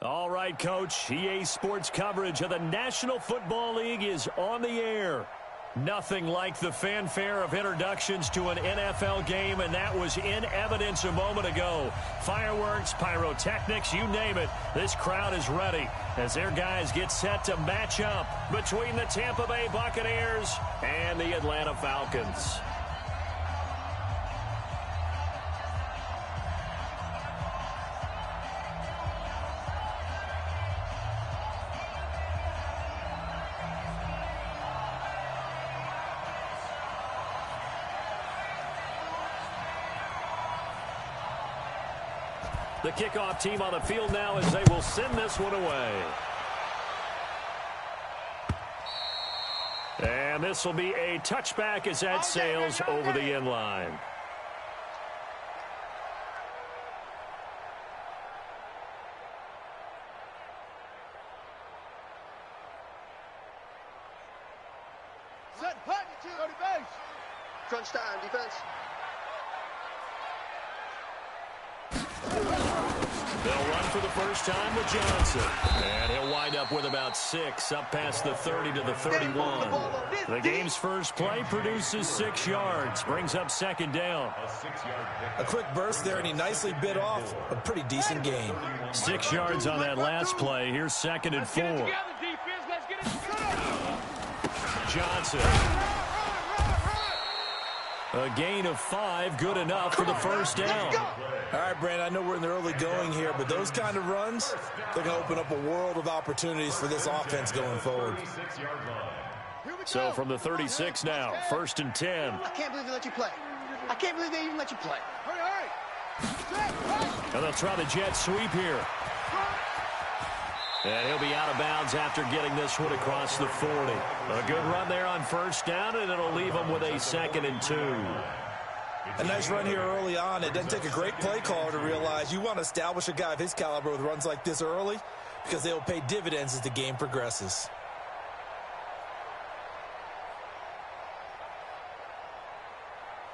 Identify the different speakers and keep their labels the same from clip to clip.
Speaker 1: All right, Coach. EA Sports coverage of the National Football League is on the air. Nothing like the fanfare of introductions to an NFL game, and that was in evidence a moment ago. Fireworks, pyrotechnics, you name it. This crowd is ready as their guys get set to match up between the Tampa Bay Buccaneers and the Atlanta Falcons. The kickoff team on the field now as they will send this one away. And this will be a touchback as that sails over the end line.
Speaker 2: Set, hut, go to base. Crunch time, defense.
Speaker 1: They'll run for the first time with Johnson. And he'll wind up with about 6, up past the 30 to the 31. The game's first play produces 6 yards, brings up second down.
Speaker 3: A quick burst there, and he nicely bit off a pretty decent gain.
Speaker 1: 6 yards on that last play. Here's second and 4. Johnson. A gain of 5, good enough for the first down.
Speaker 3: All right, Brandon, I know we're in the early going here, but those kind of runs, they're going to open up a world of opportunities for this offense going forward.
Speaker 1: So from the 36 now, first and 10.
Speaker 2: I can't believe they let you play. I can't believe they even let you play.
Speaker 1: And they'll try the jet sweep here. And he'll be out of bounds after getting this one across the 40. A good run there on first down, and it'll leave him with a second and 2.
Speaker 3: A nice run here early on. It doesn't take a great play caller to realize you want to establish a guy of his caliber with runs like this early because they will pay dividends as the game progresses.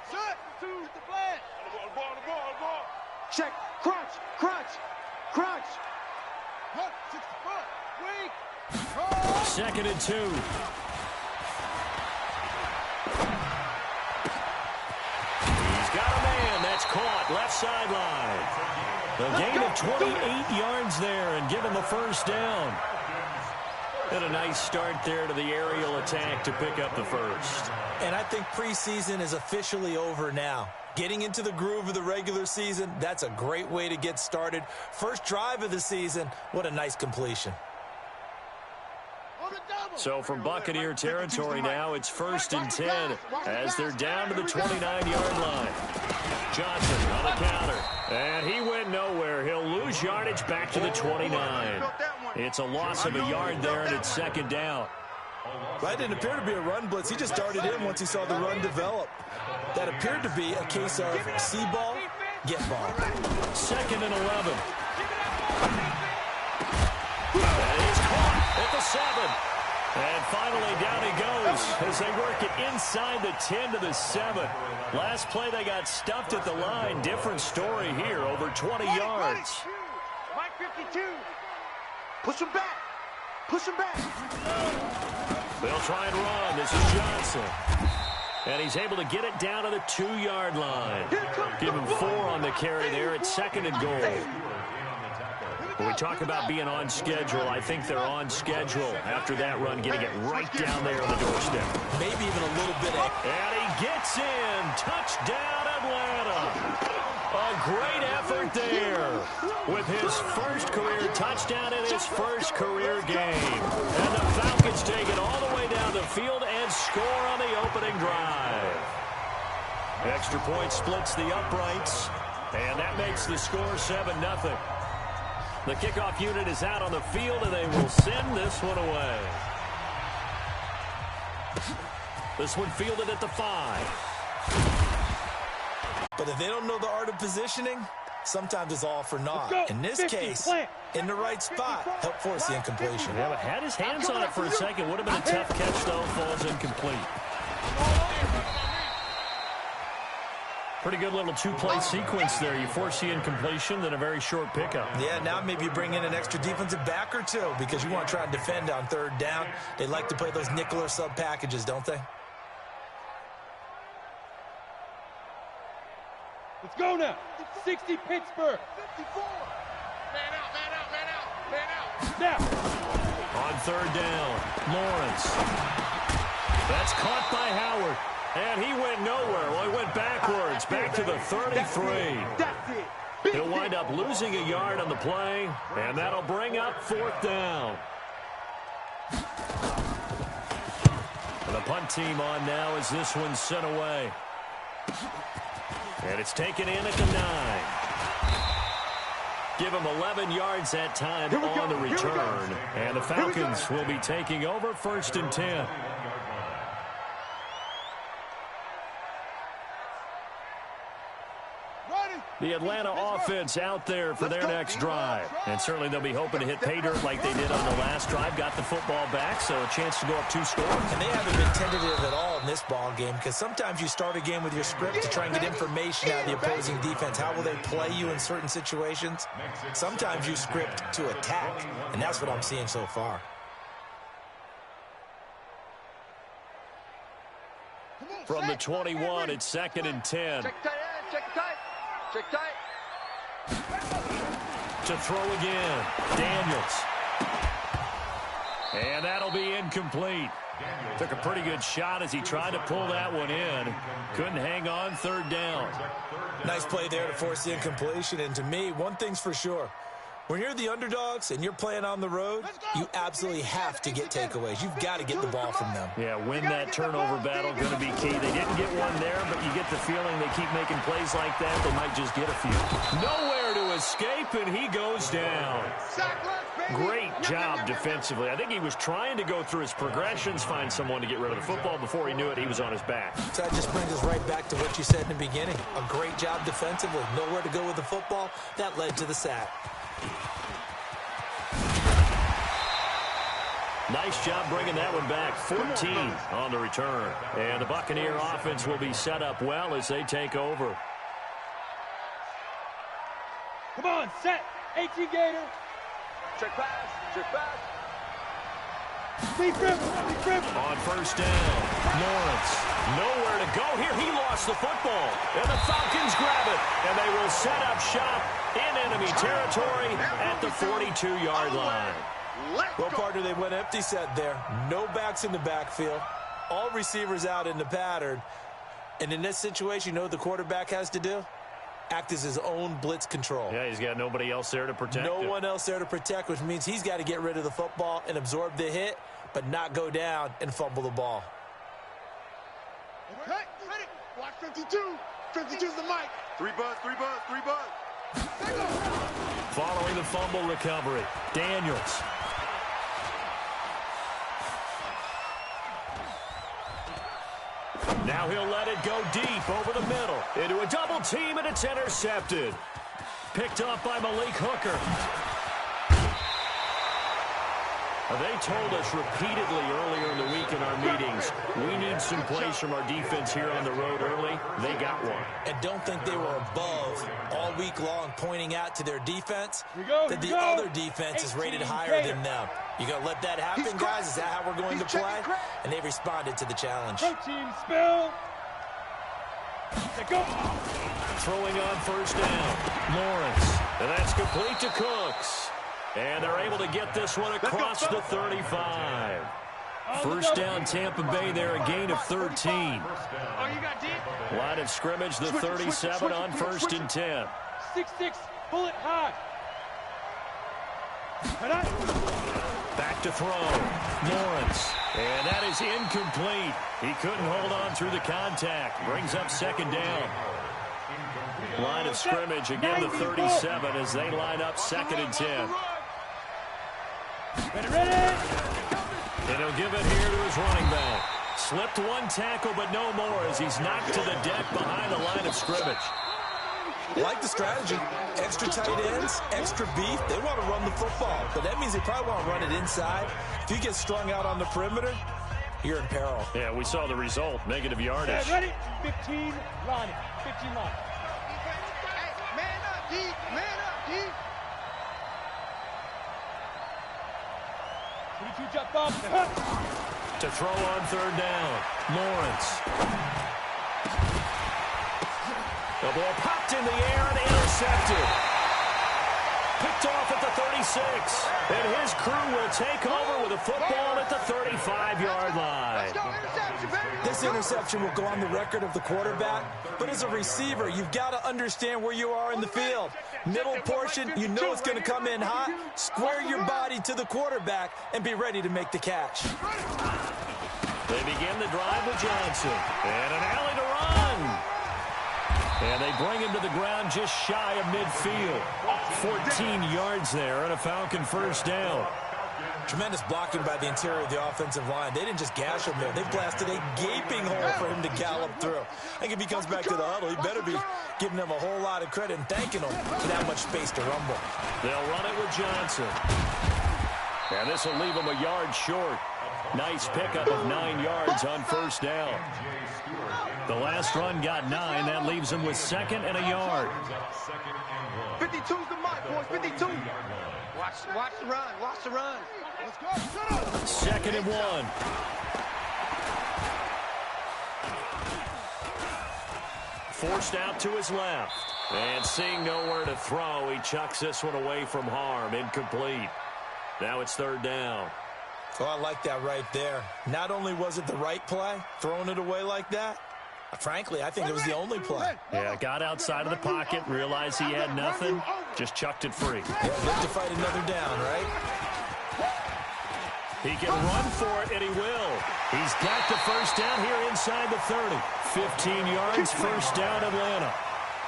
Speaker 2: Set, to the flat. Ball. Check, crunch. Hut, 60 foot, weak.
Speaker 1: Second and 2. That's caught left sideline. A gain of 28 yards there and give him the first down. And a nice start there to the aerial attack to pick up the first.
Speaker 3: And I think preseason is officially over now. Getting into the groove of the regular season, that's a great way to get started. First drive of the season, what a nice completion.
Speaker 1: So from Buccaneer territory now, it's first and 10 as they're down to the 29-yard line. Johnson on the counter, and he went nowhere. He'll lose yardage back to the 29. It's a loss of a yard there, and it's second down.
Speaker 3: That didn't appear to be a run blitz. He just darted in once he saw the run develop. That appeared to be a case of see ball, get ball.
Speaker 1: Second and 11. That is caught at the 7. And finally, down he goes as they work it inside the 10 to the 7. Last play, they got stuffed at the line. Different story here, over 20 yards.
Speaker 2: Mike 52. Push him back.
Speaker 1: They'll try and run. This is Johnson. And he's able to get it down to the 2-yard line. Give him 4 on the carry there. It's second and goal. When we talk about being on schedule, I think they're on schedule after that run, getting it right down there on the doorstep.
Speaker 3: Maybe even a little bit.
Speaker 1: And he gets in. Touchdown, Atlanta. A great effort there with his first career touchdown in his first career game. And the Falcons take it all the way down the field and score on the opening drive. Extra point splits the uprights, and that makes the score 7-0. The kickoff unit is out on the field, and they will send this one away. This one fielded at the 5.
Speaker 3: But if they don't know the art of positioning, sometimes it's all for naught. In this case, in the right spot, help force the incompletion.
Speaker 1: Yeah, but had his hands on it for a second. Would have been a tough catch, though. Falls incomplete. Pretty good little two-play sequence there. You force the incompletion, then a very short pickup.
Speaker 3: Yeah, now maybe you bring in an extra defensive back or two because you want to try and defend on third down. They like to play those nickel or sub packages, don't they?
Speaker 4: Let's go now. 60 Pittsburgh.
Speaker 2: 54. Man out, man out, man out, man out.
Speaker 4: Now.
Speaker 1: On third down, Lawrence. That's caught by Howard. And he went nowhere. Well, he went backwards, back to the 33.
Speaker 2: That's it.
Speaker 1: He'll wind up losing a yard on the play, and that'll bring up fourth down. And the punt team on now as this one's sent away. And it's taken in at the 9. Give him 11 yards that time on the return. And the Falcons will be taking over 1st and 10. The Atlanta offense out there for their next drive. And certainly they'll be hoping to hit pay dirt like they did on the last drive. Got the football back, so a chance to go up 2 scores.
Speaker 3: And they haven't been tentative at all in this ball game because sometimes you start a game with your script to try and get information out of the opposing defense. How will they play you in certain situations? Sometimes you script to attack, and that's what I'm seeing so far.
Speaker 1: From the 21, it's 2nd and 10.
Speaker 2: Check tight end, check tight. Check tight.
Speaker 1: To throw again, Daniels. And that'll be incomplete. Took a pretty good shot as he tried to pull that one in. Couldn't hang on, 3rd down.
Speaker 3: Nice play there to force the incompletion. And to me, one thing's for sure. When you're the underdogs and you're playing on the road, you absolutely have to get takeaways. You've got to get the ball from them.
Speaker 1: Yeah, win that turnover battle, going to be key. They didn't get one there, but you get the feeling they keep making plays like that, they might just get a few. Nowhere to escape, and he goes down. Great job defensively. I think he was trying to go through his progressions, find someone to get rid of the football. Before he knew it, he was on his back.
Speaker 3: So that just brings us right back to what you said in the beginning. A great job defensively. Nowhere to go with the football. That led to the sack.
Speaker 1: Nice job bringing that one back. 14 on the return. And the Buccaneer offense will be set up well as they take over.
Speaker 4: Come on, set. 18 Gator.
Speaker 2: Check pass, check pass.
Speaker 4: Deep grip,
Speaker 1: On 1st down, Lawrence. Nowhere to go here. He lost the football. And the Falcons grab it. And they will set up shop in enemy territory at the 42-yard line.
Speaker 3: Well, partner, they went empty set there. No backs in the backfield. All receivers out in the pattern. And in this situation, you know what the quarterback has to do? Act as his own blitz control.
Speaker 1: Yeah, he's got nobody else there to protect him.
Speaker 3: No one else there to protect, which means he's got to get rid of the football and absorb the hit, but not go down and fumble the ball.
Speaker 2: Okay, ready. Watch 52. 52's the mic. 3 buzz, 3 buzz, 3 buzz.
Speaker 1: Following the fumble recovery, Daniels. Now he'll let it go deep over the middle. Into a double team, and it's intercepted. Picked up by Malik Hooker. They told us repeatedly earlier in the week in our meetings, we need some plays from our defense here on the road early. They got one.
Speaker 3: And don't think they were above all week long pointing out to their defense that the
Speaker 4: go.
Speaker 3: other defense is rated higher than them. You going to let that happen, guys? Is that how we're going to play? And they responded to the challenge.
Speaker 4: Protein spill. Go.
Speaker 1: Throwing on 1st down, Lawrence. And that's complete to Cooks. And they're able to get this one across the 35. 1st down, Tampa Bay there, a gain of 13.
Speaker 2: Oh, you got deep?
Speaker 1: Line of scrimmage, the 37 on 1st and 10.
Speaker 4: 6-6, bullet high.
Speaker 1: Back to throw, Lawrence. And that is incomplete. He couldn't hold on through the contact. Brings up 2nd down. Line of scrimmage, again the 37 as they line up 2nd and 10.
Speaker 4: Ready.
Speaker 1: And he'll give it here to his running back. Slipped one tackle, but no more as he's knocked to the deck behind the line of scrimmage.
Speaker 3: Like the strategy. Extra tight ends, extra beef. They want to run the football, but that means they probably want to run it inside. If you get strung out on the perimeter, you're in peril.
Speaker 1: Yeah, we saw the result. Negative yardage.
Speaker 4: Ready? 15, line it. 15 line.
Speaker 2: Hey, man up, D. Man up, D.
Speaker 4: 22 jump ball.
Speaker 1: To throw on third down, Lawrence. The ball popped in the air and intercepted. Picked off at the 36. And his crew will take over with a football at the 35-yard line.
Speaker 3: This interception will go on the record of the quarterback, but as a receiver, you've got to understand where you are in the field. Middle portion, you know it's going to come in hot. Square your body to the quarterback and be ready to make the catch.
Speaker 1: They begin the drive with Johnson. And an alley to run. And they bring him to the ground just shy of midfield. 14 yards there and a Falcon first down.
Speaker 3: Tremendous blocking by the interior of the offensive line. They didn't just gash him there. They blasted a gaping hole for him to gallop through. I think if he comes back to the huddle, he better be giving them a whole lot of credit and thanking them for that much space to rumble.
Speaker 1: They'll run it with Johnson. And this will leave him a yard short. Nice pickup of 9 yards on first down. The last run got 9. That leaves him with second and a yard.
Speaker 2: 52's the mark, boys. 52. Watch the run. Watch the run. Let's go.
Speaker 1: Second and 1. Forced out to his left. And seeing nowhere to throw, he chucks this one away from harm. Incomplete. Now it's third down.
Speaker 3: Oh, I like that right there. Not only was it the right play, throwing it away like that, frankly, I think it was the only play.
Speaker 1: Yeah, got outside of the pocket, realized he had nothing, just chucked it free.
Speaker 3: Yeah, live to fight another down, right?
Speaker 1: He can run for it, and he will. He's got the first down here inside the 30. 15 yards, first down, Atlanta.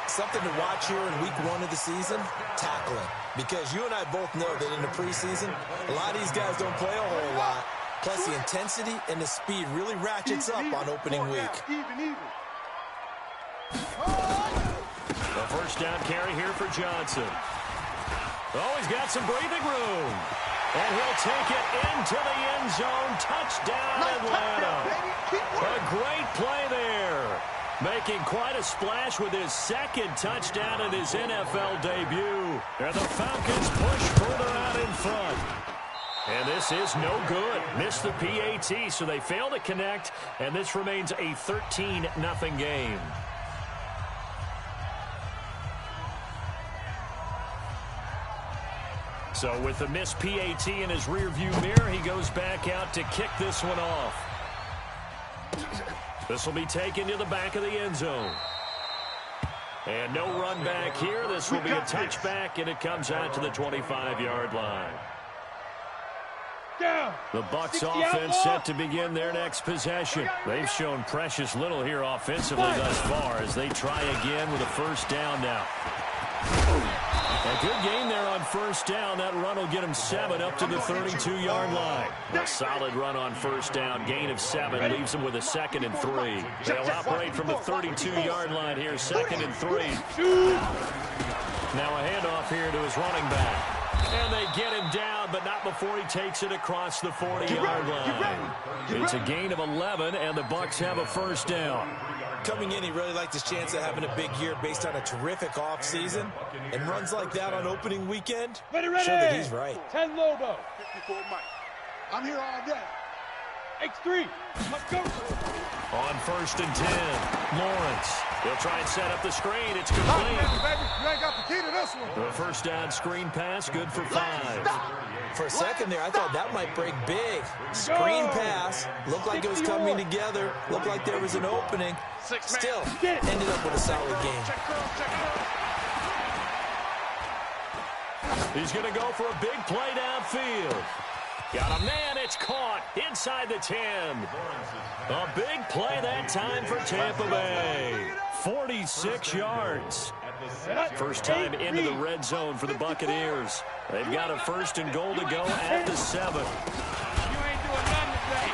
Speaker 3: Something to watch here in week 1 of the season, tackling. Because you and I both know that in the preseason, a lot of these guys don't play a whole lot. Plus, the intensity and the speed really ratchets up on opening week.
Speaker 1: The first down carry here for Johnson. Oh, he's got some breathing room. And he'll take it into the end zone. Touchdown, Atlanta. A great play there. Making quite a splash with his second touchdown in his NFL debut. And the Falcons push further out in front. And this is no good. Missed the PAT, so they fail to connect. And this remains a 13-0 game. So with the missed PAT in his rearview mirror, he goes back out to kick this one off. This will be taken to the back of the end zone. And no run back here. This will be a touchback, and it comes out to the 25-yard line. The Bucs offense set to begin their next possession. They've shown precious little here offensively thus far as they try again with a first down now. A good game there on first down. That run will get him 7 up to the 32-yard line. A solid run on first down. Gain of 7 leaves him with a 2nd and 3. They'll operate from the 32-yard line here, 2nd and 3. Now a handoff here to his running back. And they get him down, but not before he takes it across the 40-yard line. It's a gain of 11, and the Bucs have a first down.
Speaker 3: Coming in, he really liked his chance of having a big year based on a terrific offseason. And runs like that on opening weekend,
Speaker 4: ready.
Speaker 3: Show that he's right.
Speaker 4: 10 Lobo.
Speaker 2: 54 Mike. I'm here all day.
Speaker 4: X3. Let's go.
Speaker 1: On first and 10, Lawrence. They'll try and set up the screen. It's complete.
Speaker 2: You ain't got the key to this one.
Speaker 1: The first down screen pass, good for 5.
Speaker 3: For a second there, I thought that might break big. Screen pass. Looked like it was coming together. Looked like there was an opening. Still, ended up with a solid game.
Speaker 1: He's going to go for a big play downfield. Got a man, it's caught inside the 10. A big play that time for Tampa Bay. 46 yards. First time into the red zone for the Buccaneers. They've got a first and goal to go at the 7.
Speaker 4: You ain't doing nothing today.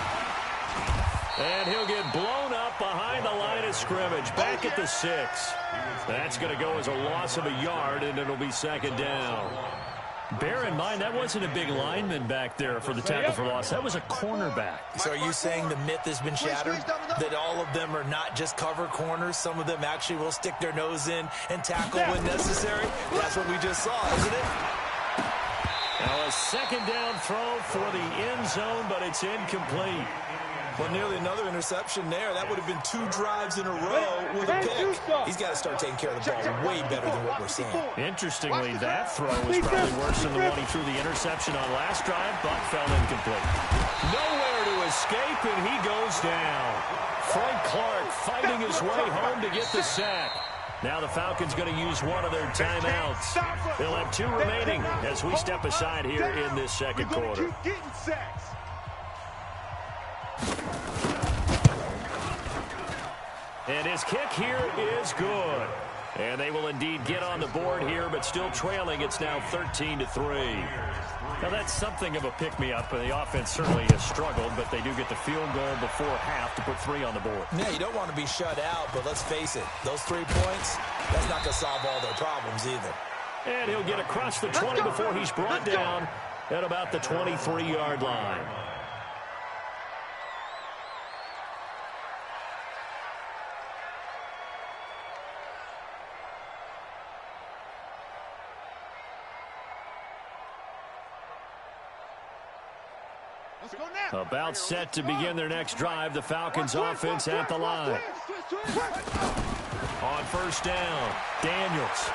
Speaker 1: And he'll get blown up behind the line of scrimmage. Back at the 6. That's going to go as a loss of a yard, and it'll be second down. Bear in mind, that wasn't a big lineman back there for the tackle for loss. That was a cornerback.
Speaker 3: So are you saying the myth has been shattered? That all of them are not just cover corners? Some of them actually will stick their nose in and tackle when necessary? That's what we just saw, isn't it?
Speaker 1: Now a second down throw for the end zone, but it's incomplete.
Speaker 3: Well, nearly another interception there. That would have been 2 drives in a row with a pick. He's got to start taking care of the ball way better than what we're seeing.
Speaker 1: Interestingly, that throw was probably worse than the one he threw the interception on last drive, but fell incomplete. Nowhere to escape, and he goes down. Frank Clark fighting his way home to get the sack. Now the Falcons going to use one of their timeouts. They'll have 2 remaining as we step aside here in this second quarter. And his kick here is good. And they will indeed get on the board here, but still trailing. It's now 13-3. Now that's something of a pick-me-up. The offense certainly has struggled, but they do get the field goal before half to put 3 on the board.
Speaker 3: Yeah, you don't want to be shut out, but let's face it. Those 3 points, that's not going to solve all their problems either.
Speaker 1: And he'll get across the 20 before he's brought down at about the 23-yard line. About set to begin their next drive. The Falcons offense at the line. On first down, Daniels.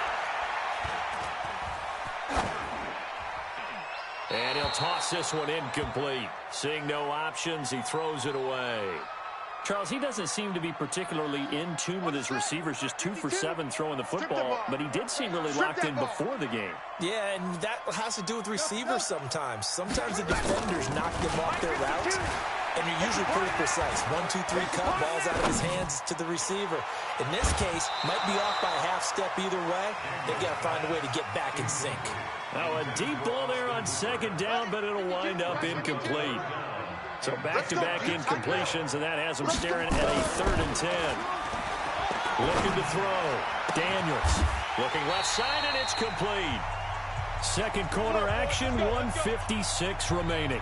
Speaker 1: And he'll toss this one incomplete. Seeing no options, he throws it away. Charles, he doesn't seem to be particularly in tune with his receivers, just 2 for 7 throwing the football, but he did seem really locked in before the game.
Speaker 3: Yeah, and that has to do with receivers sometimes. Sometimes the defenders knock them off their route, and you're usually pretty precise. 1, 2, 3 cut, balls out of his hands to the receiver. In this case, might be off by a half step either way. They've got to find a way to get back in sync.
Speaker 1: Now a deep ball there on second down, but it'll wind up incomplete. So back-to-back incompletions, and that has them staring at a 3rd and 10. Looking to throw. Daniels looking left side, and it's complete. Second quarter action, 1:56 remaining.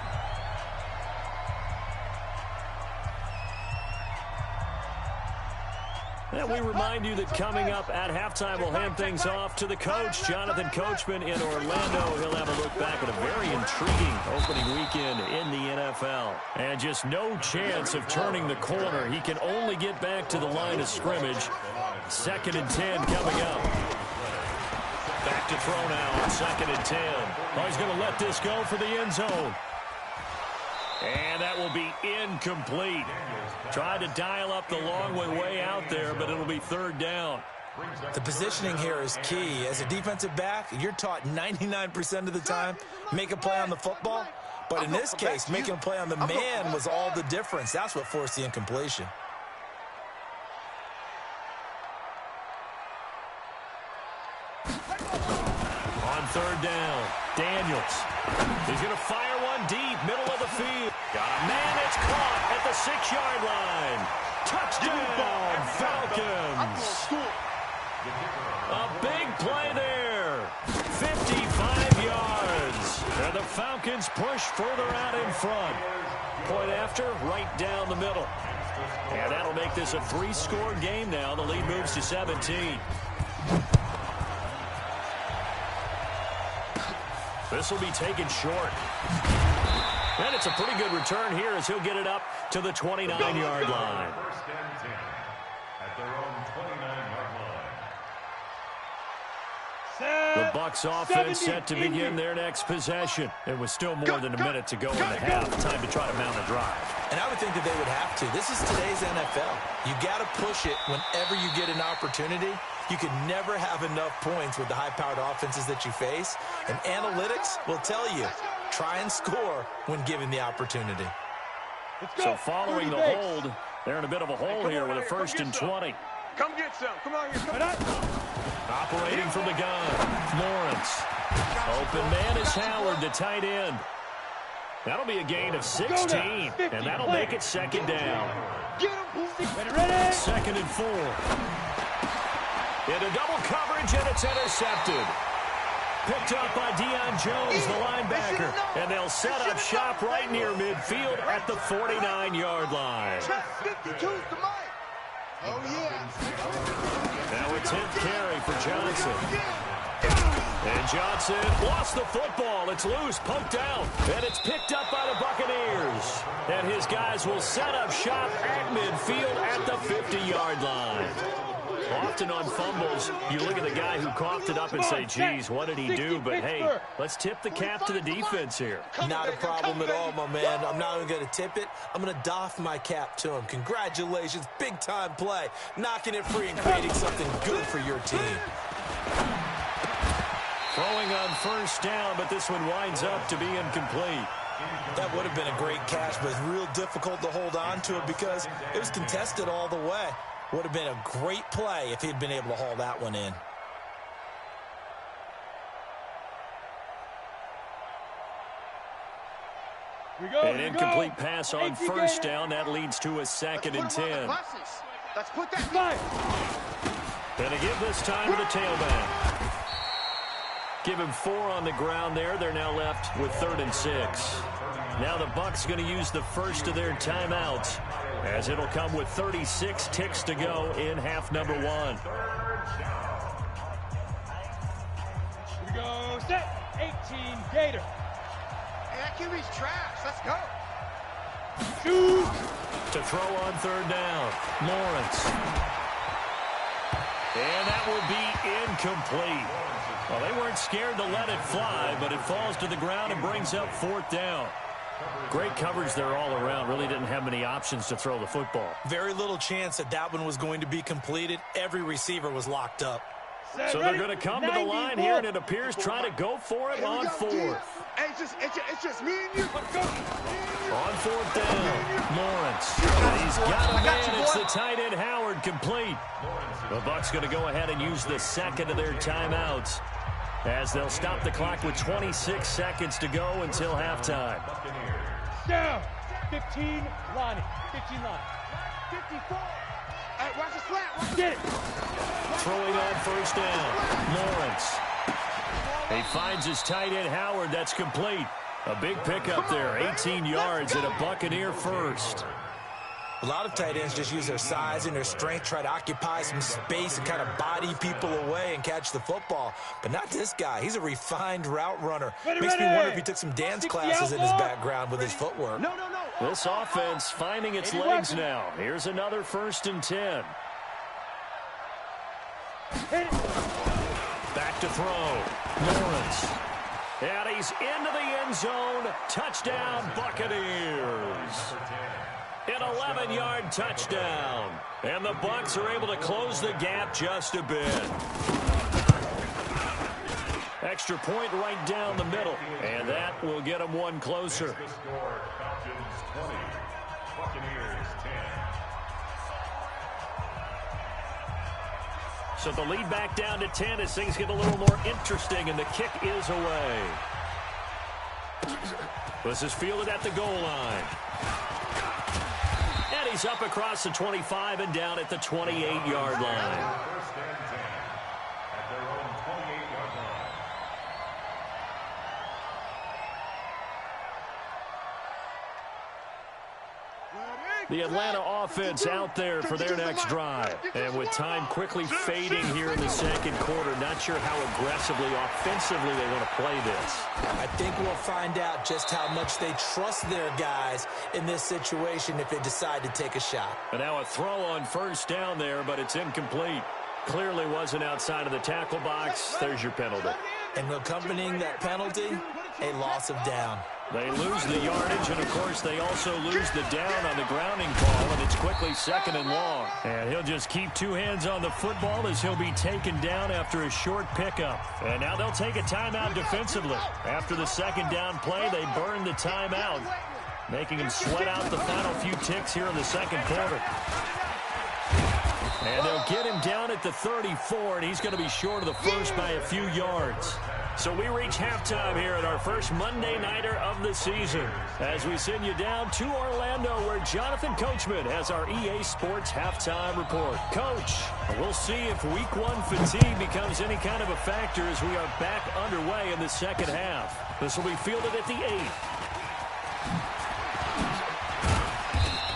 Speaker 1: And we remind you that coming up at halftime, we'll hand things off to the coach, Jonathan Coachman in Orlando. He'll have a look back at a very intriguing opening weekend in the NFL. And just no chance of turning the corner. He can only get back to the line of scrimmage. 2nd and 10 coming up. Back to throw now on 2nd and 10. Oh, he's going to let this go for the end zone. And that will be incomplete. Tried to dial up the long way out there, but it'll be 3rd down.
Speaker 3: The positioning here is key. As a defensive back, you're taught 99% of the time, make a play on the football. But in this case, making a play on the man was all the difference. That's what forced the incompletion.
Speaker 1: On 3rd down, Daniels. He's going to fire one deep, middle of the field. Got a man, it's caught at the 6-yard line. Touchdown, Falcons. A big play there. 55 yards. And the Falcons push further out in front. Point after, right down the middle. And that'll make this a 3-score game now. The lead moves to 17. This will be taken short. And it's a pretty good return here as he'll get it up to the 29-yard line.
Speaker 4: At their own 29-yard line.
Speaker 1: The Bucs offense set to begin their next possession. It was still more than a minute to go in the half. Time to try to mount a drive.
Speaker 3: And I would think that they would have to. This is today's NFL. You got to push it whenever you get an opportunity. You can never have enough points with the high-powered offenses that you face. And analytics will tell you, try and score when given the opportunity.
Speaker 1: So following the hold, they're in a bit of a hole here with a 1st and 20.
Speaker 2: Come get some. Come on here. Come on.
Speaker 1: Operating from the gun, Lawrence. Open man is Howard, the tight end. That'll be a gain of 16, and that'll make it 2nd down.
Speaker 4: Ready?
Speaker 1: 2nd and 4. Into double coverage, and it's intercepted. Picked up by Deion Jones, the linebacker. And they'll set up shop right near midfield at the 49-yard line.
Speaker 2: 52's the mic. Oh, yeah.
Speaker 1: Now a 10th carry for Johnson. And Johnson lost the football. It's loose, poked out, and it's picked up by the Buccaneers. And his guys will set up shop at midfield at the 50-yard line. Often on fumbles, you look at the guy who coughed it up and say, geez, what did he do? But, hey, let's tip the cap to the defense here.
Speaker 3: Not a problem at all, my man. I'm not even going to tip it. I'm going to doff my cap to him. Congratulations, big-time play. Knocking it free and creating something good for your team.
Speaker 1: Throwing on first down, but this one winds up to be incomplete.
Speaker 3: That would have been a great catch, but it's real difficult to hold on to it because it was contested all the way. Would have been a great play if he'd been able to haul that one in.
Speaker 1: An incomplete pass on first down. That leads to a 2nd and 10.
Speaker 2: Let's put that.
Speaker 1: Gonna give this time to the tailback. Give him 4 on the ground there. They're now left with 3rd and 6. Now the Bucs going to use the first of their timeouts, as it'll come with 36 ticks to go in half number 1.
Speaker 4: Here we go. Set. 18 Gator.
Speaker 2: Hey, that QB's trash. Let's go.
Speaker 4: Shoot.
Speaker 1: To throw on 3rd down, Lawrence. And that will be incomplete. Well, they weren't scared to let it fly, but it falls to the ground and brings up 4th down. Great coverage there all around. Really didn't have many options to throw the football.
Speaker 3: Very little chance that that one was going to be completed. Every receiver was locked up.
Speaker 1: So they're going to come to the line here, and it appears try to go for it on 4th.
Speaker 2: Hey, it's just me and you. Let's go.
Speaker 1: On 4th down, Lawrence. And he's got a man. It's the tight end, Howard, complete. The Bucs going to go ahead and use the 2nd of their timeouts, as they'll stop the clock with 26 seconds to go until halftime.
Speaker 4: Down. 15 Lonnie. 15 Lonnie.
Speaker 2: 54. Hey, watch the flat.
Speaker 4: Get it.
Speaker 1: Throwing on first down, Lawrence. He finds his tight end, Howard. That's complete. A big pickup there, 18 yards and a Buccaneer first.
Speaker 3: A lot of tight ends just use their size and their strength, try to occupy some space and kind of body people away and catch the football. But not this guy. He's a refined route runner. Makes me wonder if he took some dance classes in his background with his footwork.
Speaker 2: No.
Speaker 1: This offense finding its legs now. Here's another 1st and 10. Back to throw. Lawrence. And he's into the end zone. Touchdown, Buccaneers. An 11-yard touchdown. And the Bucs are able to close the gap just a bit. Extra point right down the middle. And that will get them one closer. So the lead back down to 10 as things get a little more interesting, and the kick is away. This is fielded at the goal line. And he's up across the 25 and down at the 28-yard line. The Atlanta offense out there for their next drive. And with time quickly fading here in the 2nd quarter, not sure how aggressively, offensively they want to play this.
Speaker 3: I think we'll find out just how much they trust their guys in this situation if they decide to take a shot.
Speaker 1: And now a throw on first down there, but it's incomplete. Clearly wasn't outside of the tackle box. There's your penalty.
Speaker 3: And accompanying that penalty, a loss of down.
Speaker 1: They lose the yardage, and, of course, they also lose the down on the grounding call, and it's quickly 2nd and long. And he'll just keep 2 hands on the football as he'll be taken down after a short pickup. And now they'll take a timeout defensively. After the 2nd down play, they burn the timeout, making him sweat out the final few ticks here in the 2nd quarter. And they'll get him down at the 34, and he's going to be short of the first by a few yards. So we reach halftime here at our first Monday Nighter of the season as we send you down to Orlando where Jonathan Coachman has our EA Sports Halftime Report. Coach, we'll see if Week 1 fatigue becomes any kind of a factor as we are back underway in the second half. This will be fielded at the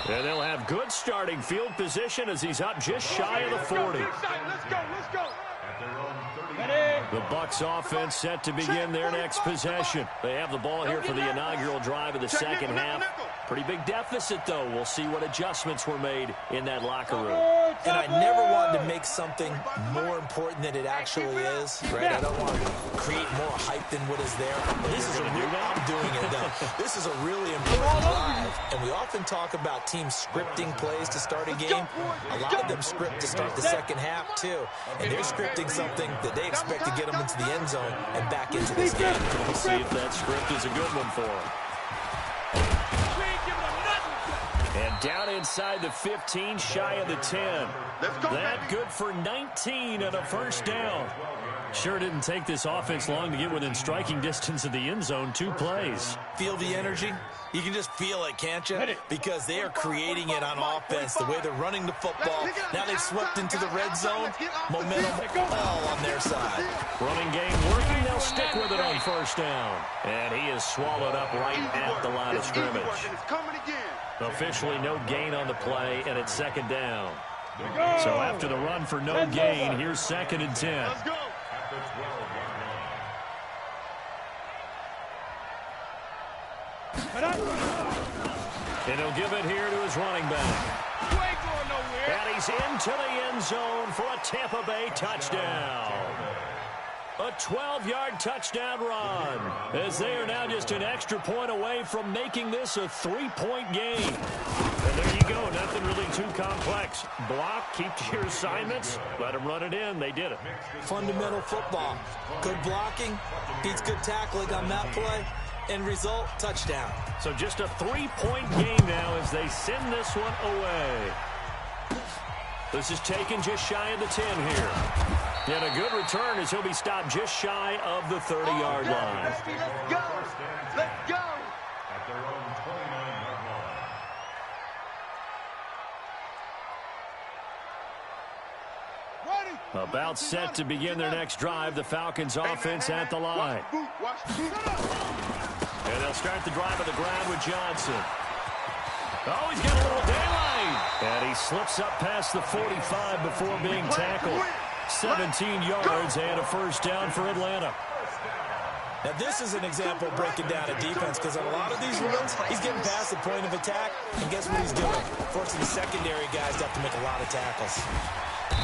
Speaker 1: 8. And they'll have good starting field position as he's up just shy of the 40.
Speaker 2: Let's go.
Speaker 1: The Bucs offense set to begin their next possession. They have the ball here for the inaugural drive of the second half. Pretty big deficit, though. We'll see what adjustments were made in that locker room.
Speaker 3: And I never wanted to make something more important than it actually is, right? I don't want to create more hype than what is there. But this is a real, I'm doing it, though. This is a really important drive. And we often talk about teams scripting plays to start a game. A lot of them script to start the second half, too. And they're scripting something that they expect to get them into the end zone and back into this game.
Speaker 1: We'll see if that script is a good one for them. And down inside the 15, shy of the 10. That good for 19 and a first down. Sure didn't take this offense long to get within striking distance of the end zone. 2 plays.
Speaker 3: Feel the energy? You can just feel it, can't you? Because they are creating it on offense. The way they're running the football. Now they've swept into the red zone. Momentum all on their side.
Speaker 1: Running game working. They'll stick with it on first down. And he is swallowed up right at the line of scrimmage. Officially no gain on the play, and it's second down. So after the run for no gain, here's 2nd and 10.
Speaker 2: Let's go.
Speaker 1: And he'll give it here to his running back.
Speaker 2: You ain't going nowhere.
Speaker 1: And he's into the end zone for a Tampa Bay touchdown. A 12-yard touchdown run as they are now just an extra point away from making this a 3-point game. And there you go. Nothing really too complex. Block, keep to your assignments, let them run it in. They did it.
Speaker 3: Fundamental football. Good blocking beats good tackling on that play. End result, touchdown.
Speaker 1: So just a 3-point game now as they send this one away. This is taken just shy of the 10 here. And a good return as he'll be stopped just shy of the 30-yard line.
Speaker 2: Let's go. Let's go.
Speaker 5: At their own 29-yard line.
Speaker 1: About set to begin their next drive. The Falcons offense at the line. And they'll start the drive at the ground with Johnson. Oh, he's got a little daylight. And he slips up past the 45 before being tackled. 17 yards and a first down for Atlanta.
Speaker 3: Now, this is an example of breaking down a defense because on a lot of these runs, he's getting past the point of attack, and guess what he's doing? Forcing the secondary guys to have to make a lot of tackles.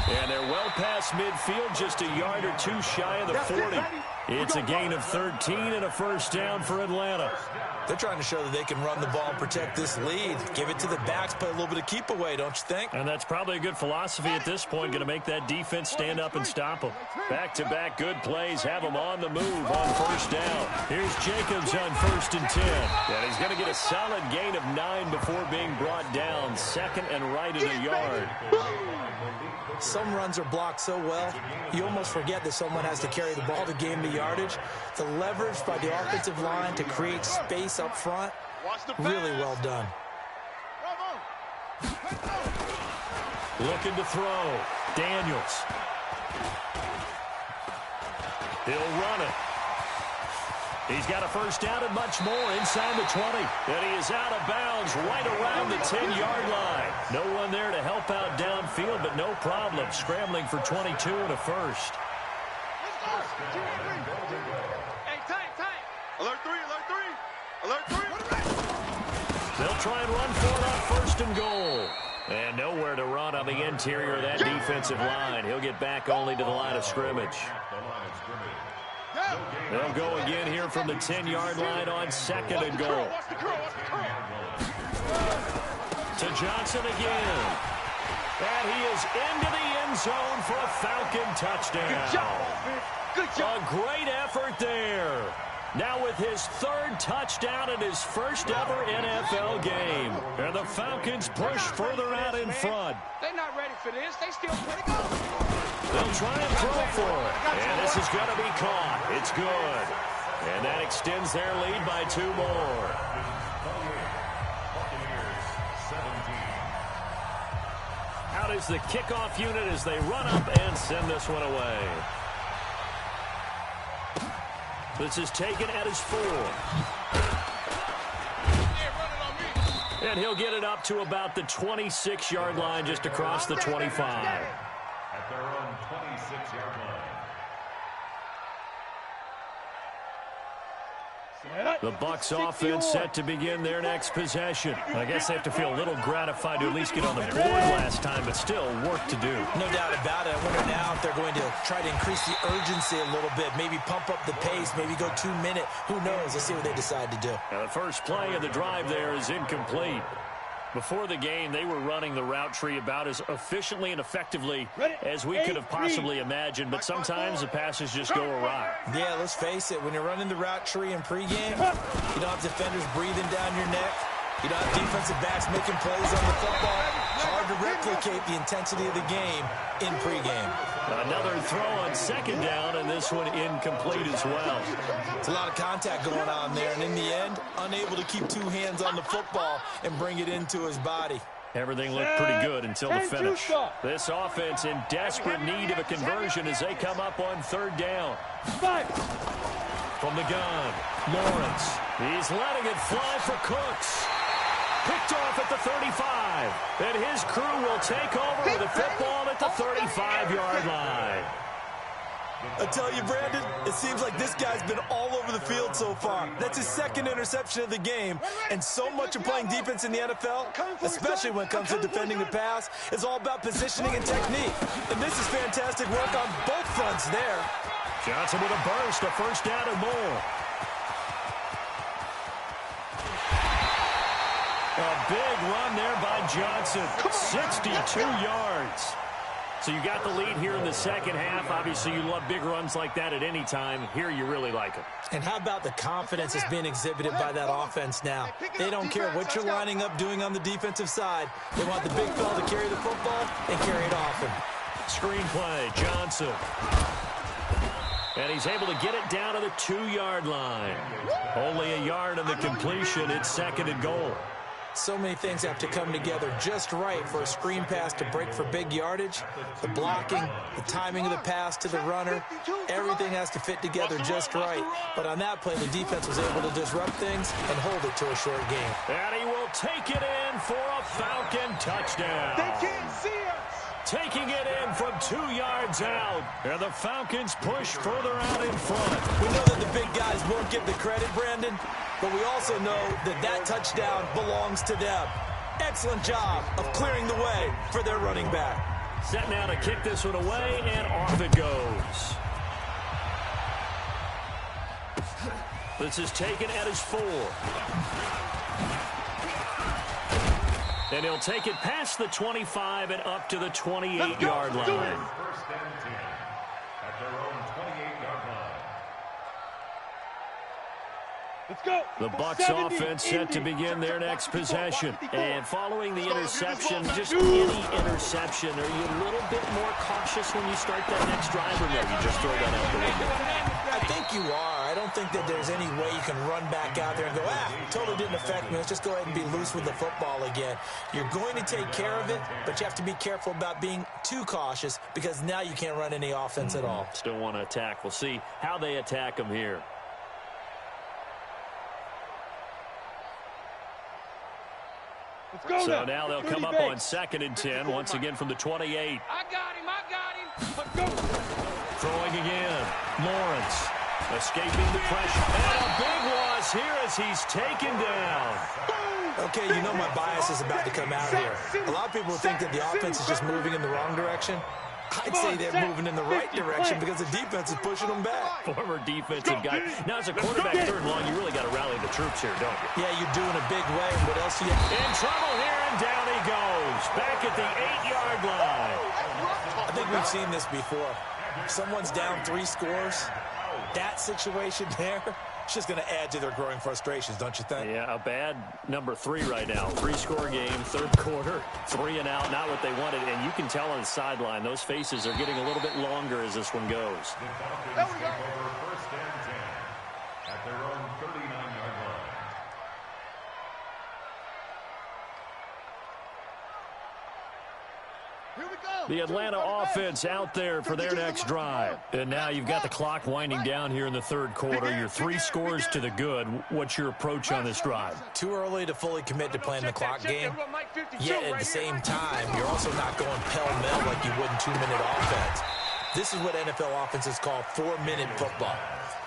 Speaker 1: And they're well past midfield, just a yard or 2 shy of the 40. It's a gain of 13 and a first down for Atlanta.
Speaker 3: They're trying to show that they can run the ball and protect this lead. Give it to the backs, play a little bit of keep away, don't you think?
Speaker 1: And that's probably a good philosophy at this point, going to make that defense stand up and stop them. Back-to-back good plays have them on the move on first down. Here's Jacobs on 1st and 10. And he's going to get a solid gain of 9 before being brought down. Second and right in a yard.
Speaker 3: Some runs are blocked so well, you almost forget that someone has to carry the ball to gain the yardage. The leverage by the offensive line to create space up front, really well done.
Speaker 1: Looking to throw. Daniels. He'll run it. He's got a first down and much more inside the 20. And he is out of bounds right around the 10-yard line. No one there to help out downfield, but no problem. Scrambling for 22 and a first.
Speaker 2: Hey, time. Alert 3.
Speaker 1: They'll try and run for it on 1st and goal. And nowhere to run on the interior of that defensive line. He'll get back only to the line of scrimmage. They'll go again here from the 10-yard line on 2nd and goal. To Johnson again. And he is into the end zone for a Falcon touchdown.
Speaker 2: Good job.
Speaker 1: A great effort there. Now with his third touchdown in his first ever NFL game. And the Falcons push further out in front.
Speaker 2: They're not ready for this. They still play to go.
Speaker 1: They'll try and throw for it. And this is going to be caught. It's good. And that extends their lead by 2 more. Out is the kickoff unit as they run up and send this one away. This is taken at his 4. And he'll get it up to about the 26-yard line, just across the 25.
Speaker 5: At their own 26-yard line.
Speaker 1: The Bucs offense set to begin their next possession. I guess they have to feel a little gratified to at least get on the board last time, but still work to do.
Speaker 3: No doubt about it. I wonder now if they're going to try to increase the urgency a little bit, maybe pump up the pace, maybe go 2-minute. Who knows? Let's see what they decide to do.
Speaker 1: Now the first play of the drive there is incomplete. Before the game, they were running the route tree about as efficiently and effectively as we could have possibly imagined, but sometimes the passes just go awry.
Speaker 3: Yeah, let's face it. When you're running the route tree in pregame, you don't have defenders breathing down your neck. You don't have defensive backs making plays on the football. Hard to replicate the intensity of the game in pregame.
Speaker 1: Another throw on second down, and this one incomplete as well.
Speaker 3: It's a lot of contact going on there, and in the end, unable to keep 2 hands on the football and bring it into his body.
Speaker 1: Everything looked pretty good until the finish. This offense in desperate need of a conversion as they come up on 3rd down. From the gun, Lawrence. He's letting it fly for Cooks. Picked off at the 35. And his crew will take over with the football at the 35-yard line.
Speaker 3: I tell you, Brandon, it seems like this guy's been all over the field so far. That's his 2nd interception of the game. And so much of playing defense in the NFL, especially when it comes to defending the pass, is all about positioning and technique. And this is fantastic work on both fronts there.
Speaker 1: Johnson with a burst, a first down and more. A big run there by Johnson, 62 yards. So you got the lead here in the second half. Obviously, you love big runs like that at any time. Here, you really like them.
Speaker 3: And how about the confidence that's being exhibited by that offense now? They don't care what you're lining up doing on the defensive side. They want the big fella to carry the football and carry it often.
Speaker 1: Screen play, Johnson. And he's able to get it down to the 2-yard line. Only a yard on the completion. It's 2nd and goal.
Speaker 3: So many things have to come together just right for a screen pass to break for big yardage. The blocking, the timing of the pass to the runner, everything has to fit together just right. But on that play, the defense was able to disrupt things and hold it to a short game.
Speaker 1: And he will take it in for a Falcon touchdown.
Speaker 2: They can't see us.
Speaker 1: Taking it in from 2 yards out. And the Falcons push further out in front.
Speaker 3: We know that the big guys won't get the credit, Brandon, but we also know that that touchdown belongs to them. Excellent job of clearing the way for their running back.
Speaker 1: Set now to kick this one away, and off it goes. This is taken at his 4. And he'll take it past the 25 and up to the 28-yard line.
Speaker 5: First and 10 at their own 28-yard line.
Speaker 4: Let's go.
Speaker 1: The Bucs offense set to begin their next possession. And following the interception, just any interception, are you a little bit more cautious when you start that next drive, or no, you just throw that out the window?
Speaker 3: I think you are. I don't think that there's any way you can run back out there and go, totally didn't affect me. Let's just go ahead and be loose with the football again. You're going to take care of it, but you have to be careful about being too cautious because now you can't run any offense at all.
Speaker 1: Still want to attack. We'll see how they attack them here.
Speaker 4: Let's go
Speaker 1: So now they'll come up on 2nd and 10, once again from the 28.
Speaker 2: I got him.
Speaker 4: Let's go.
Speaker 1: Throwing again, Lawrence, escaping the pressure. And a big loss here as he's taken down.
Speaker 3: Okay, you know my bias is about to come out here. A lot of people think that the offense is just moving in the wrong direction. I'd say they're moving in the right direction because the defense is pushing them back.
Speaker 1: Former defensive guy. Now, as a quarterback 3rd and long, you really got to rally the troops here, don't you?
Speaker 3: Yeah, you're doing a big way. What else do you...
Speaker 1: In trouble here, and down he goes. Back at the 8-yard line.
Speaker 3: I think we've seen this before. Someone's down 3 scores. That situation there, It's just going to add to their growing frustrations, don't you think?
Speaker 1: Yeah, a bad number 3 right now. 3-score game, third quarter, 3 and out, not what they wanted. And you can tell on the sideline, those faces are getting a little bit longer as this one goes.
Speaker 5: The Falcons take over first and 10 at their own 39-yard line.
Speaker 1: The Atlanta offense out there for their next drive. And now you've got the clock winding down here in the third quarter. Your 3 scores to the good. What's your approach on this drive?
Speaker 3: Too early to fully commit to playing the clock game. Yet at the same time, you're also not going pell-mell like you would in 2-minute offense. This is what NFL offenses call 4-minute football.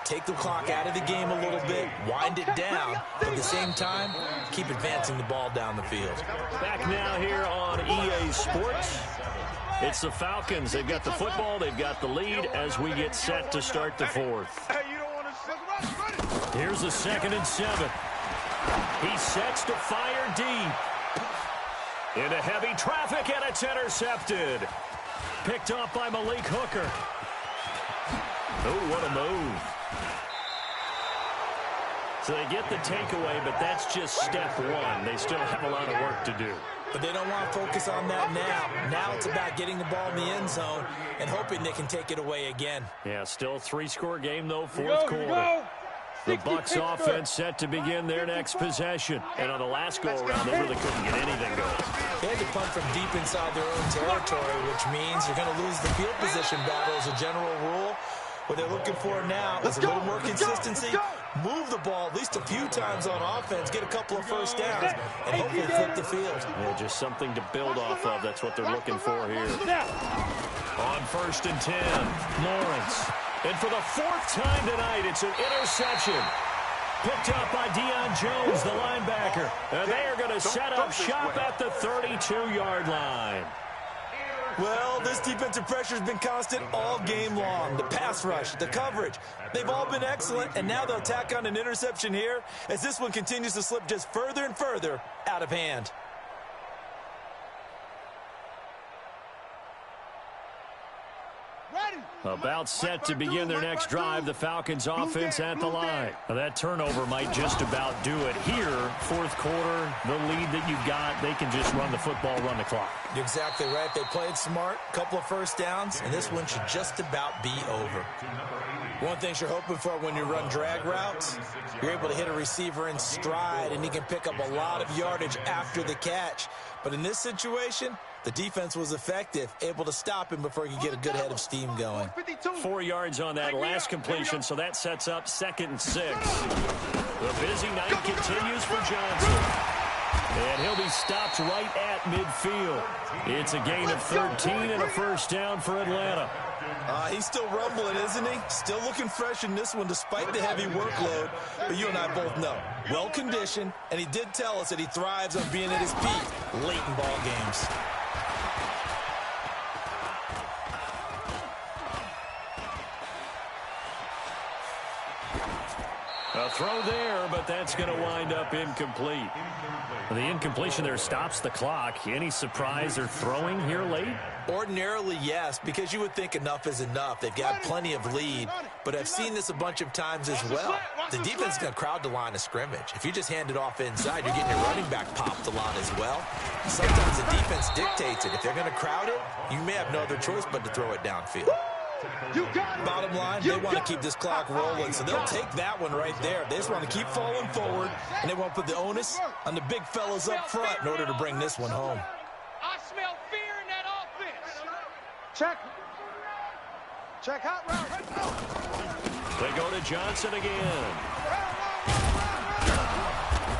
Speaker 3: Take the clock out of the game a little bit, wind it down, but at the same time, keep advancing the ball down the field.
Speaker 1: Back now here on EA Sports. It's the Falcons. They've got the football. They've got the lead as we get set to start the fourth. Here's the 2nd and 7. He sets to fire deep. Into heavy traffic, and it's intercepted. Picked up by Malik Hooker. Oh, what a move. So they get the takeaway, but that's just step 1. They still have a lot of work to do.
Speaker 3: But they don't want to focus on that now. Now it's about getting the ball in the end zone and hoping they can take it away again.
Speaker 1: Yeah, still 3-score game, though, fourth quarter. The Bucs offense set to begin their next possession. And on the last go-around, they really couldn't get anything going.
Speaker 3: They had to punt from deep inside their own territory, which means you're going to lose the field position battle as a general rule. What they're looking for now is a little more consistency. Move the ball at least a few times on offense, get a couple of first downs, and hopefully flip the field.
Speaker 1: Yeah, just something to build off of. That's what they're looking for here. On 1st and 10, Lawrence. And for the 4th time tonight, it's an interception. Picked up by Deion Jones, the linebacker. And they are going to set up shop at the 32-yard line.
Speaker 3: Well, this defensive pressure has been constant all game long. The pass rush, the coverage, they've all been excellent, and now they'll tack on an interception here as this one continues to slip just further and further out of hand.
Speaker 1: About set to begin their next drive, the Falcons offense at the line. Now that turnover might just about do it here. Fourth quarter, the lead that you've got, they can just run the football, run the clock.
Speaker 3: You're exactly right. They played smart, couple of first downs, and this one should just about be over. One thing you're hoping for when you run drag routes, you're able to hit a receiver in stride, and he can pick up a lot of yardage after the catch. But in this situation, the defense was effective, able to stop him before he could get a good head of steam going.
Speaker 1: 4 yards on that last completion, so that sets up 2nd and 6. The busy night continues for Johnson. And he'll be stopped right at midfield. It's a gain of 13 and a first down for Atlanta.
Speaker 3: He's still rumbling, isn't he? Still looking fresh in this one despite the heavy workload. But you and I both know, well-conditioned, and he did tell us that he thrives on being at his peak late in ball games.
Speaker 1: A throw there, but that's going to wind up incomplete. The incompletion there stops the clock. Any surprise they're throwing here late?
Speaker 3: Ordinarily, yes, because you would think enough is enough. They've got plenty of lead, but I've seen this a bunch of times as well. The defense is going to crowd the line of scrimmage. If you just hand it off inside, you're getting your running back popped a lot as well. Sometimes the defense dictates it. If they're going to crowd it, you may have no other choice but to throw it downfield. Bottom line, they want to keep this clock rolling, so they'll take that one right there. They just want to keep falling forward, and they want to put the onus on the big fellas up front in order to bring this one home.
Speaker 2: I smell fear in that offense. Check hot route.
Speaker 1: They go to Johnson again.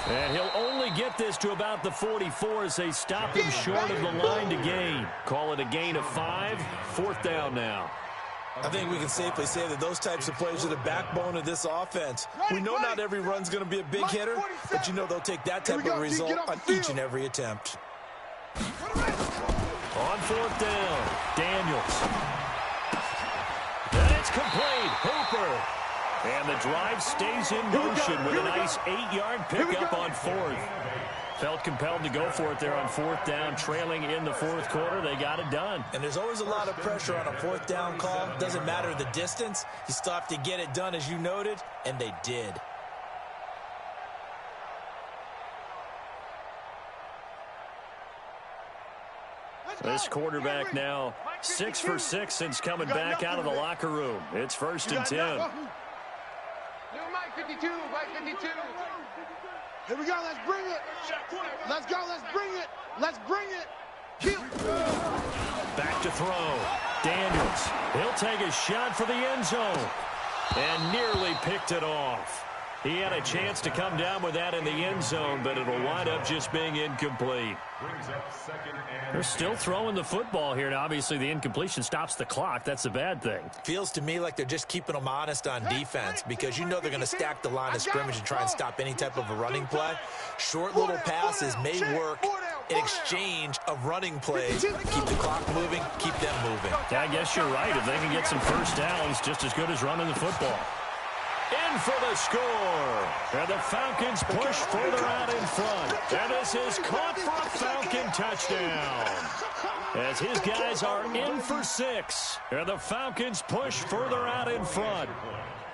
Speaker 1: And he'll only get this to about the 44 as they stop him short of the line to gain. Call it a gain of 5. 4th down now.
Speaker 3: I think we can safely say that those types of plays are the backbone of this offense. We know not every run's going to be a big hitter, but you know they'll take that type of result on each and every attempt.
Speaker 1: On 4th down, Daniels. And it's complete. Hooper. And the drive stays in motion with a nice 8-yard pickup on 4th. Felt compelled to go for it there on fourth down, trailing in the fourth quarter. They got it done.
Speaker 3: And there's always a lot of pressure on a fourth down call. Doesn't matter the distance. You still have to get it done, as you noted, and they did.
Speaker 1: This quarterback now 6 for 6 since coming back out of the locker room. It's 1st and 10.
Speaker 2: Mike 52, Mike 52. Here we go, let's bring it. Let's go, let's bring it. Let's bring it.
Speaker 1: Back to throw. Daniels. He'll take a shot for the end zone. And nearly picked it off. He had a chance to come down with that in the end zone, but it'll wind up just being incomplete. They're still throwing the football here, and obviously the incompletion stops the clock. That's a bad thing.
Speaker 3: Feels to me like they're just keeping them honest on defense because you know they're going to stack the line of scrimmage and try and stop any type of a running play. Short little passes may work in exchange of running plays. Keep the clock moving, keep them moving.
Speaker 1: Yeah, I guess you're right. If they can get some first downs, just as good as running the football. In for the score. And the Falcons push further out in front. And this is caught for a Falcon touchdown. As his guys are in for 6. And the Falcons push further out in front.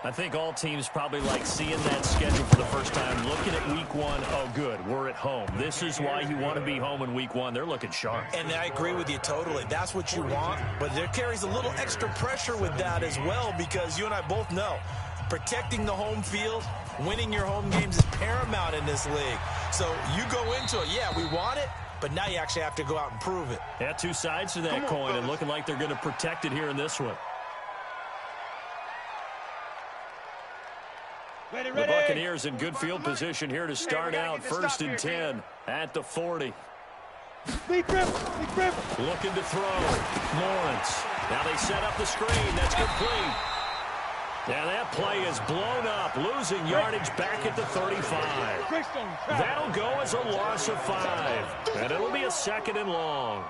Speaker 1: I think all teams probably like seeing that schedule for the first time, looking at week 1. Oh, good, we're at home. This is why you want to be home in week 1. They're looking sharp.
Speaker 3: And I agree with you totally. That's what you want. But there carries a little extra pressure with that as well because you and I both know protecting the home field, winning your home games is paramount in this league. So you go into it, yeah, we want it, but now you actually have to go out and prove it.
Speaker 1: Yeah, two sides to that coin, and looking like they're going to protect it here in this one.
Speaker 4: Ready.
Speaker 1: The Buccaneers in good field position here to start out 1st and 10 at the 40.
Speaker 4: Big grip.
Speaker 1: Looking to throw. Lawrence. Now they set up the screen. That's complete. Now that play is blown up, losing yardage back at the 35. That'll go as a loss of 5. And it'll be a 2nd and long.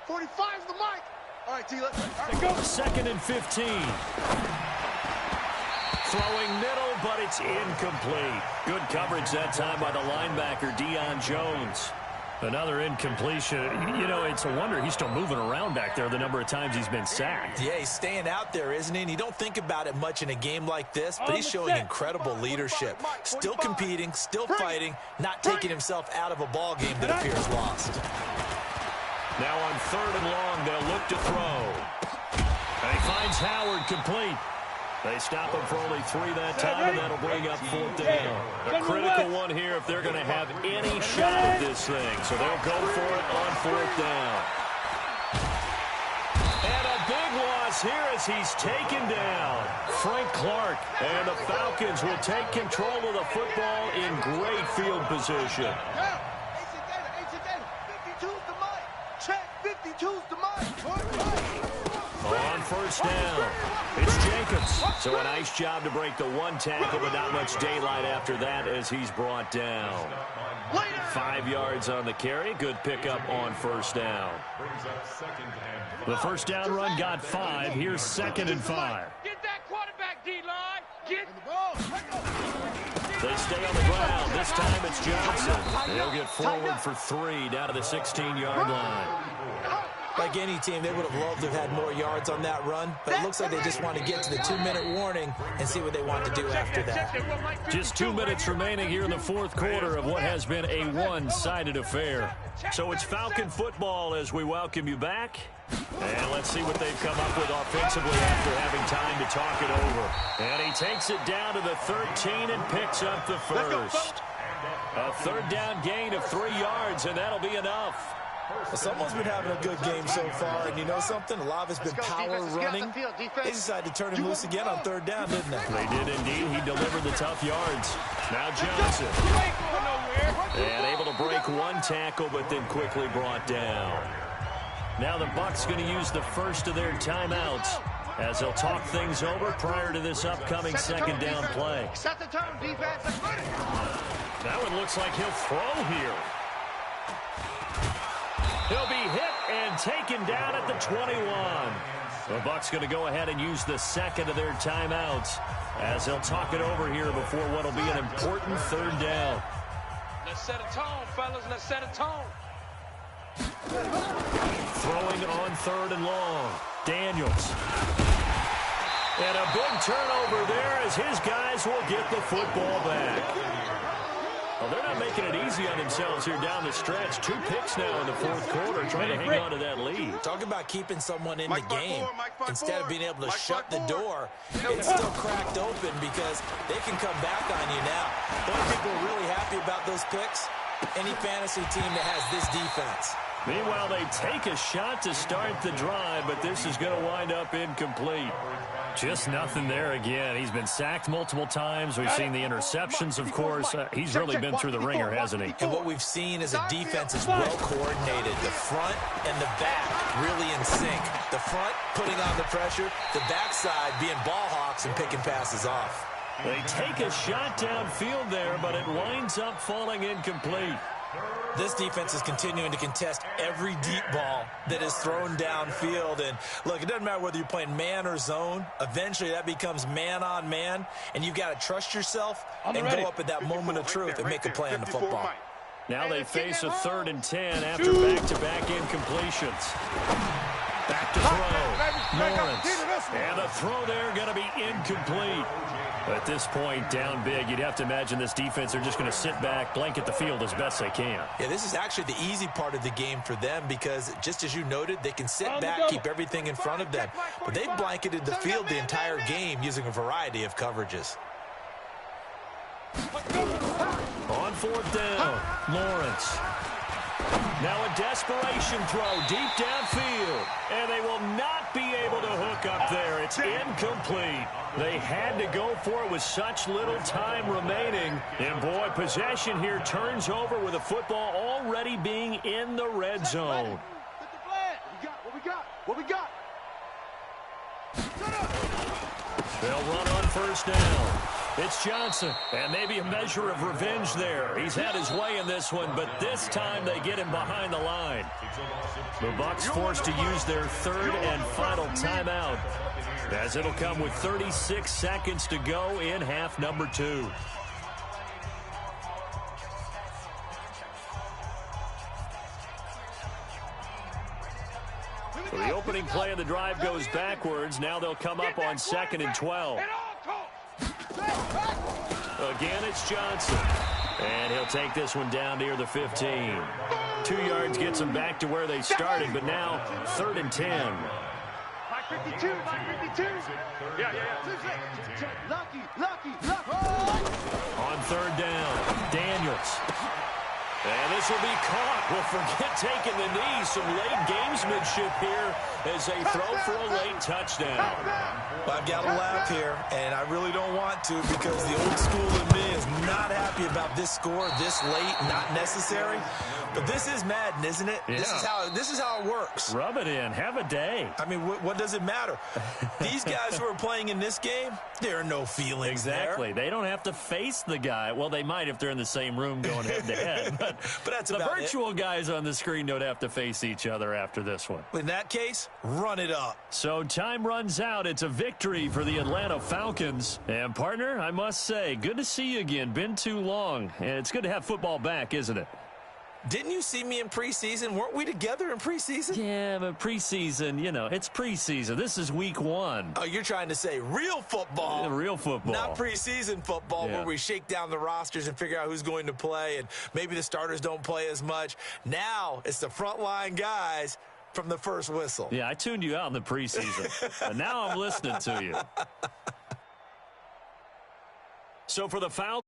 Speaker 2: 45's the mic. All right, T, let's
Speaker 1: Go 2nd and 15. Throwing middle, but it's incomplete. Good coverage that time by the linebacker, Deion Jones. Another incompletion. You know, it's a wonder he's still moving around back there the number of times he's been sacked.
Speaker 3: Yeah, he's staying out there, isn't he? And you don't think about it much in a game like this, but he's showing incredible leadership. Still competing, still fighting, not taking himself out of a ball game that appears lost.
Speaker 1: Now on 3rd and long, they'll look to throw. And he finds Howard complete. They stop him for only 3 that time, and that'll bring up 4th down. A critical one here if they're going to have any shot at this thing. So they'll go for it on 4th down. And a big loss here as he's taken down. Frank Clark. And the Falcons will take control of the football in great field position.
Speaker 2: 52's the mic. Check, 52's the mic.
Speaker 1: On 1st down, it's Jacobs. So a nice job to break the 1 tackle, but not much daylight after that as he's brought down. 5 yards on the carry. Good pickup on 1st down. The 1st down run got 5. Here's 2nd and 5.
Speaker 2: Get that quarterback, D-line. Get
Speaker 1: They stay on the ground. This time it's Johnson. They'll get forward for 3 down to the 16-yard line.
Speaker 3: Like any team, they would have loved to have had more yards on that run, but it looks like they just want to get to the 2-minute warning and see what they want to do after that.
Speaker 1: Just 2 minutes remaining here in the 4th quarter of what has been a one-sided affair. So it's Falcon football as we welcome you back. And let's see what they've come up with offensively after having time to talk it over. And he takes it down to the 13 and picks up the first. A 3rd down gain of 3 yards, and that'll be enough.
Speaker 3: Well, someone's been having a good game so far, and you know something? A lot of it's been power running. They decided to turn him loose again on 3rd down, didn't they?
Speaker 1: They did indeed. He delivered the tough yards. Now Johnson. And able to break 1 tackle, but then quickly brought down. Now the Bucs going to use the first of their timeouts as they'll talk things over prior to this upcoming 2nd down play.
Speaker 2: Set the tone, defense.
Speaker 1: That one looks like he'll throw here. He'll be hit and taken down at the 21. The Bucs going to go ahead and use the second of their timeouts as they'll talk it over here before what will be an important third down.
Speaker 2: Let's set a tone, fellas. Let's set a tone.
Speaker 1: Throwing on third and long. Daniels. And a big turnover there as his guys will get the football back. Well, they're not making it easy on themselves here down the stretch. 2 picks now in the fourth quarter trying to hang on to that lead.
Speaker 3: Talk about keeping someone in the game. Instead of being able to shut the door, it's still cracked open because they can come back on you now. Don't people are really happy about those picks? Any fantasy team that has this defense.
Speaker 1: Meanwhile, they take a shot to start the drive, but this is going to wind up incomplete. Just nothing there again. He's been sacked multiple times. We've seen the interceptions, of course. He's really been through the ringer, hasn't he?
Speaker 3: And what we've seen is a defense is well coordinated. The front and the back really in sync. The front putting on the pressure, the backside being ball hawks and picking passes off.
Speaker 1: They take a shot downfield there, but it winds up falling incomplete.
Speaker 3: This defense is continuing to contest every deep ball that is thrown downfield. And, look, it doesn't matter whether you're playing man or zone. Eventually, that becomes man-on-man, and you've got to trust yourself and go up at that moment of truth and make a play on the football.
Speaker 1: Now they face a 3rd and 10 after back-to-back incompletions. Back to throw. Lawrence. And the throw there going to be incomplete. At this point, down big, you'd have to imagine this defense are just going to sit back, blanket the field as best they can.
Speaker 3: Yeah, this is actually the easy part of the game for them because, just as you noted, they can sit back, keep everything in front of them. But they've blanketed the field the entire game using a variety of coverages.
Speaker 1: On 4th down, Lawrence. Now a desperation throw deep downfield, and they will not be able to hook up there. It's incomplete. They had to go for it with such little time remaining. And, boy, possession here turns over with the football already being in the red zone.
Speaker 2: What we got?
Speaker 1: They'll run on 1st down. It's Johnson, and maybe a measure of revenge there. He's had his way in this one, but this time they get him behind the line. The Bucs forced to use their 3rd and final timeout, as it'll come with 36 seconds to go in half number 2. Well, the opening play of the drive goes backwards. Now they'll come up on 2nd and 12. Again, it's Johnson. And he'll take this one down near the 15. 2 yards gets them back to where they started, but now 3rd and 10.
Speaker 2: Mike 52. Yeah. Lucky.
Speaker 1: On 3rd down, Daniels. And this will be caught. Well, forget taking the knee. Some late gamesmanship here as they throw for a late touchdown.
Speaker 3: Well, I've got to laugh here, and I really don't want to because the old school in me is not happy about this score this late, not necessary. But this is Madden, isn't it? Yeah. This is how it works.
Speaker 1: Rub it in. Have a day.
Speaker 3: I mean, what does it matter? These guys who are playing in this game, there are no feelings
Speaker 1: Exactly.
Speaker 3: there.
Speaker 1: They don't have to face the guy. Well, they might if they're in the same room going head-to-head. But
Speaker 3: that's
Speaker 1: the
Speaker 3: about
Speaker 1: virtual guys on the screen don't have to face each other after this one.
Speaker 3: In that case, run it up.
Speaker 1: So time runs out. It's a victory for the Atlanta Falcons. And, partner, I must say, good to see you again. Been too long. And it's good to have football back, isn't it?
Speaker 3: Didn't you see me in preseason? Weren't we together in preseason?
Speaker 1: Yeah, but preseason, it's preseason. This is week 1.
Speaker 3: Oh, you're trying to say real football.
Speaker 1: Real football.
Speaker 3: Not preseason football where we shake down the rosters and figure out who's going to play, and maybe the starters don't play as much. Now it's the frontline guys from the first whistle.
Speaker 1: Yeah, I tuned you out in the preseason. And now I'm listening to you. So for the Falcons.